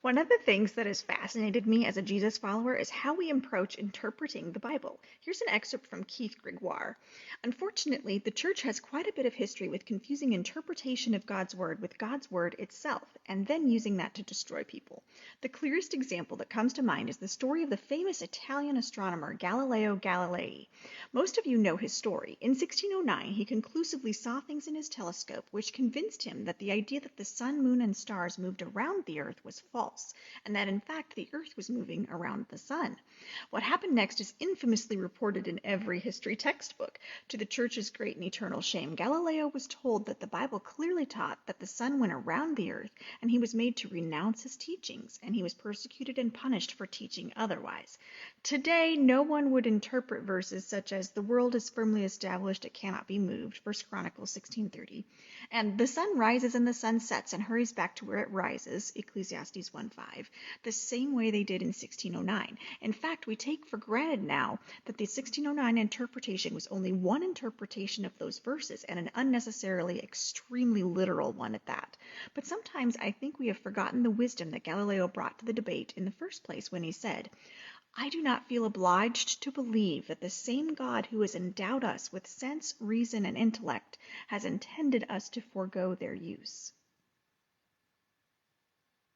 One of the things that has fascinated me as a Jesus follower is how we approach interpreting the Bible. Here's an excerpt from Keith Gregoire. Unfortunately, the church has quite a bit of history with confusing interpretation of God's word with God's word itself, and then using that to destroy people. The clearest example that comes to mind is the story of the famous Italian astronomer Galileo Galilei. Most of you know his story. In 1609, he conclusively saw things in his telescope which convinced him that the idea that the sun, moon, and stars moved around the earth was false, and that in fact the earth was moving around the sun. What happened next is infamously reported in every history textbook. To the church's great and eternal shame, Galileo was told that the Bible clearly taught that the sun went around the earth, and he was made to renounce his teachings, and he was persecuted and punished for teaching otherwise. Today, no one would interpret verses such as "the world is firmly established, it cannot be moved," 1 Chronicles 16:30, and "the sun rises and the sun sets and hurries back to where it rises," Ecclesiastes 1:5, the same way they did in 1609. In fact, we take for granted now that the 1609 interpretation was only one interpretation of those verses, and an unnecessarily extremely literal one at that. But sometimes I think we have forgotten the wisdom that Galileo brought to the debate in the first place when he said, "I do not feel obliged to believe that the same God who has endowed us with sense, reason, and intellect has intended us to forego their use."